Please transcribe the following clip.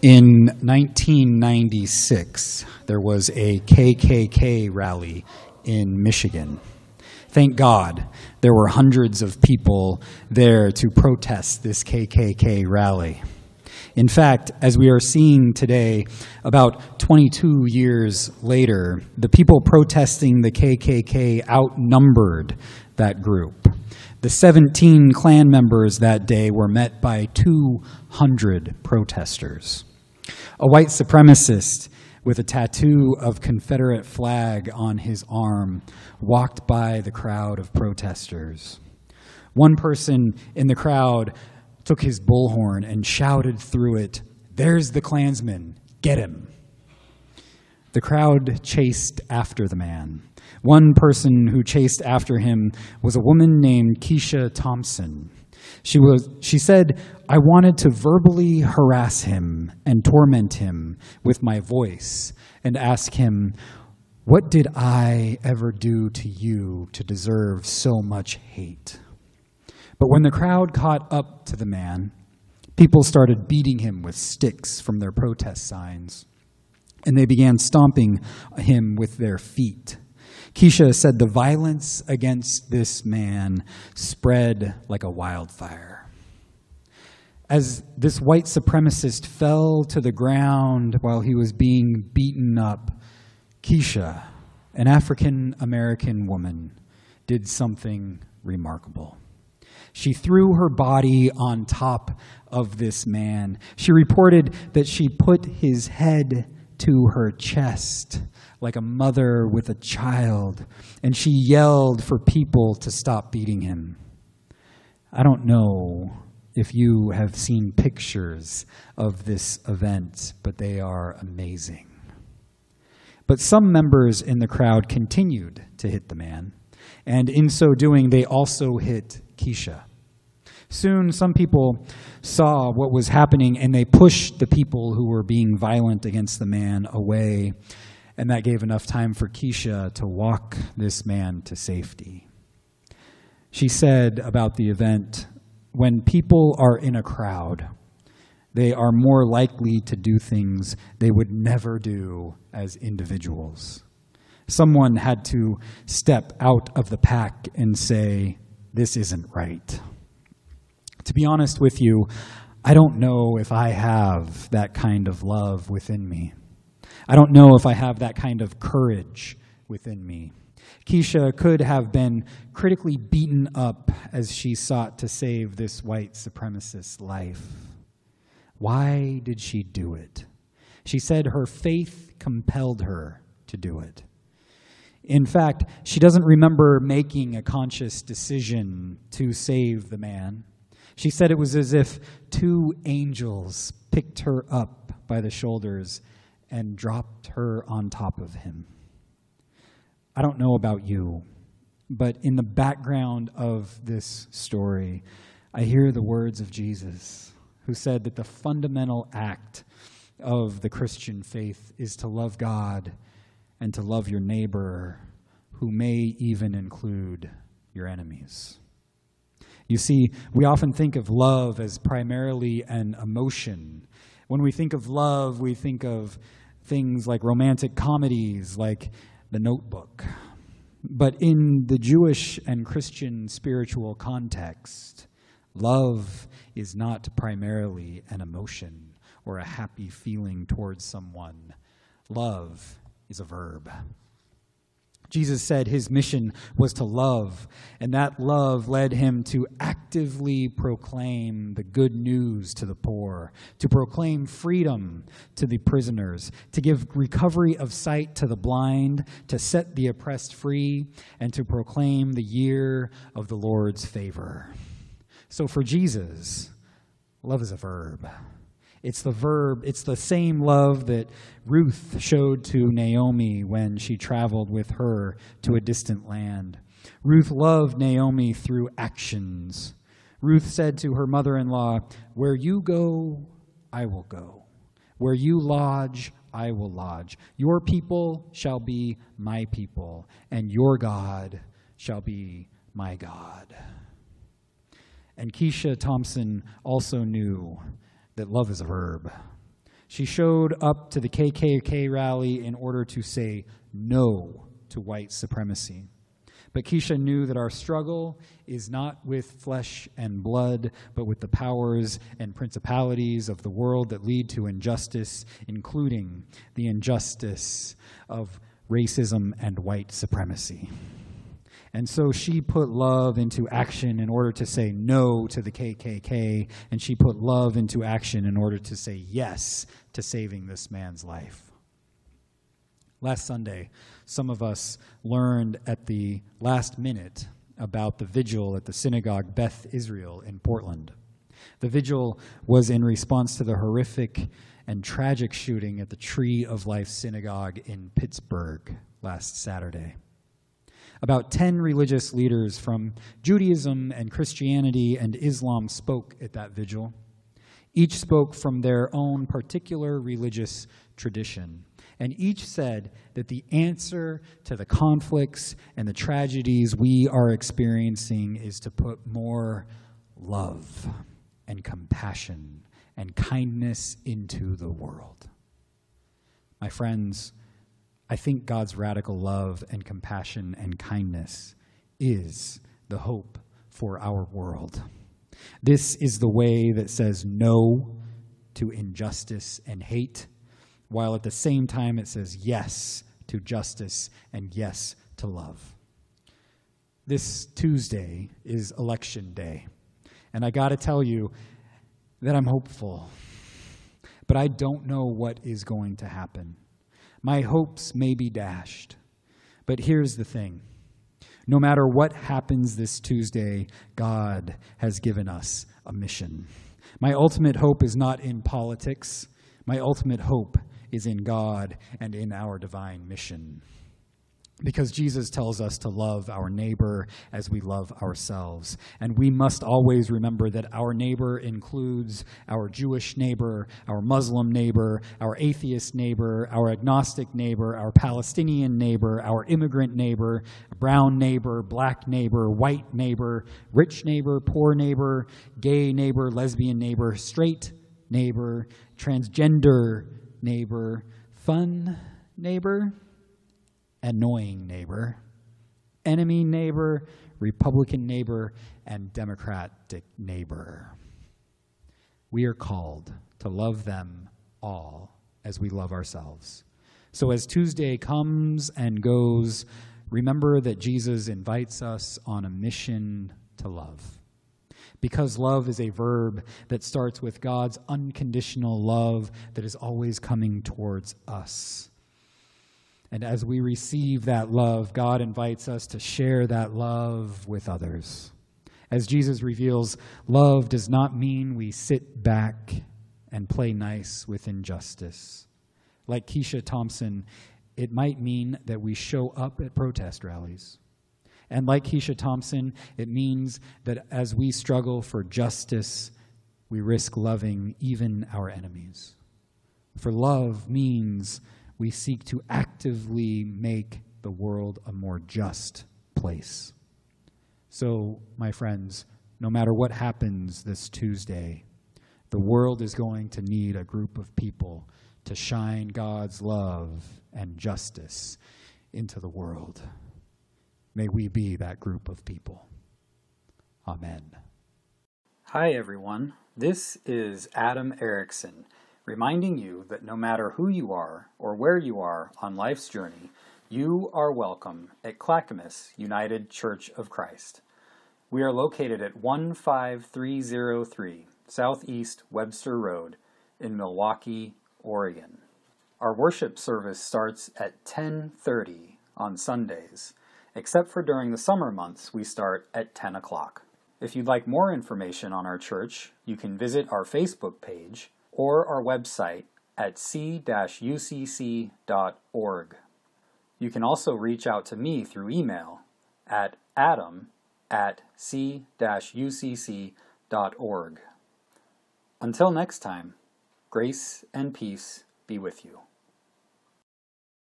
In 1996, there was a KKK rally in Michigan. Thank God there were hundreds of people there to protest this KKK rally. In fact, as we are seeing today, about 22 years later, the people protesting the KKK outnumbered that group. The 17 Klan members that day were met by 200 protesters. A white supremacist with a tattoo of Confederate flag on his arm walked by the crowd of protesters. One person in the crowd took his bullhorn and shouted through it, "There's the Klansman, get him." The crowd chased after the man. One person who chased after him was a woman named Keisha Thompson. She said, "I wanted to verbally harass him and torment him with my voice and ask him, 'What did I ever do to you to deserve so much hate?' But when the crowd caught up to the man, people started beating him with sticks from their protest signs, and they began stomping him with their feet. Keisha said the violence against this man spread like a wildfire. As this white supremacist fell to the ground while he was being beaten up, Keisha, an African-American woman, did something remarkable. She threw her body on top of this man. She reported that she put his head to her chest like a mother with a child, and she yelled for people to stop beating him. I don't know if you have seen pictures of this event, but they are amazing. But some members in the crowd continued to hit the man, and in so doing, they also hit Keisha. Soon, some people saw what was happening, and they pushed the people who were being violent against the man away, and that gave enough time for Keisha to walk this man to safety. She said about the event, "When people are in a crowd, they are more likely to do things they would never do as individuals. Someone had to step out of the pack and say, 'This isn't right.' To be honest with you, I don't know if I have that kind of love within me. I don't know if I have that kind of courage within me." Keisha could have been critically beaten up as she sought to save this white supremacist's life. Why did she do it? She said her faith compelled her to do it. In fact, she doesn't remember making a conscious decision to save the man. She said it was as if two angels picked her up by the shoulders and dropped her on top of him. I don't know about you, but in the background of this story, I hear the words of Jesus, who said that the fundamental act of the Christian faith is to love God and to love your neighbor, who may even include your enemies. You see, we often think of love as primarily an emotion. When we think of love, we think of things like romantic comedies, like The Notebook. But in the Jewish and Christian spiritual context, love is not primarily an emotion or a happy feeling towards someone. Love is a verb. Jesus said his mission was to love, and that love led him to actively proclaim the good news to the poor, to proclaim freedom to the prisoners, to give recovery of sight to the blind, to set the oppressed free, and to proclaim the year of the Lord's favor. So for Jesus, love is a verb. It's the same love that Ruth showed to Naomi when she traveled with her to a distant land. Ruth loved Naomi through actions. Ruth said to her mother-in-law, "Where you go, I will go. Where you lodge, I will lodge. Your people shall be my people, and your God shall be my God." And Keisha Thompson also knew that love is a verb. She showed up to the KKK rally in order to say no to white supremacy. But Keisha knew that our struggle is not with flesh and blood, but with the powers and principalities of the world that lead to injustice, including the injustice of racism and white supremacy. And so she put love into action in order to say no to the KKK, and she put love into action in order to say yes to saving this man's life. Last Sunday, some of us learned at the last minute about the vigil at the synagogue Beth Israel in Portland. The vigil was in response to the horrific and tragic shooting at the Tree of Life Synagogue in Pittsburgh last Saturday. About 10 religious leaders from Judaism and Christianity and Islam spoke at that vigil. Each spoke from their own particular religious tradition. And each said that the answer to the conflicts and the tragedies we are experiencing is to put more love and compassion and kindness into the world. My friends, I think God's radical love and compassion and kindness is the hope for our world. This is the way that says no to injustice and hate, while at the same time it says yes to justice and yes to love. This Tuesday is Election Day, and I got to tell you that I'm hopeful, but I don't know what is going to happen. My hopes may be dashed, but here's the thing. No matter what happens this Tuesday, God has given us a mission. My ultimate hope is not in politics. My ultimate hope is in God and in our divine mission. Because Jesus tells us to love our neighbor as we love ourselves. And we must always remember that our neighbor includes our Jewish neighbor, our Muslim neighbor, our atheist neighbor, our agnostic neighbor, our Palestinian neighbor, our immigrant neighbor, brown neighbor, black neighbor, white neighbor, rich neighbor, poor neighbor, gay neighbor, lesbian neighbor, straight neighbor, transgender neighbor, fun neighbor, annoying neighbor, enemy neighbor, Republican neighbor, and Democratic neighbor. We are called to love them all as we love ourselves. So as Tuesday comes and goes, remember that Jesus invites us on a mission to love. Because love is a verb that starts with God's unconditional love that is always coming towards us. And as we receive that love, God invites us to share that love with others. As Jesus reveals, love does not mean we sit back and play nice with injustice. Like Keisha Thompson, it might mean that we show up at protest rallies. And like Keisha Thompson, it means that as we struggle for justice, we risk loving even our enemies. For love means we seek to actively make the world a more just place. So, my friends, no matter what happens this Tuesday, the world is going to need a group of people to shine God's love and justice into the world. May we be that group of people. Amen. Hi, everyone. This is Adam Erickson, reminding you that no matter who you are or where you are on life's journey, you are welcome at Clackamas United Church of Christ. We are located at 15303 Southeast Webster Road in Milwaukie, Oregon. Our worship service starts at 10:30 on Sundays, except for during the summer months we start at 10 o'clock. If you'd like more information on our church, you can visit our Facebook page or our website at c-ucc.org. You can also reach out to me through email at adam@c-ucc.org. Until next time, grace and peace be with you.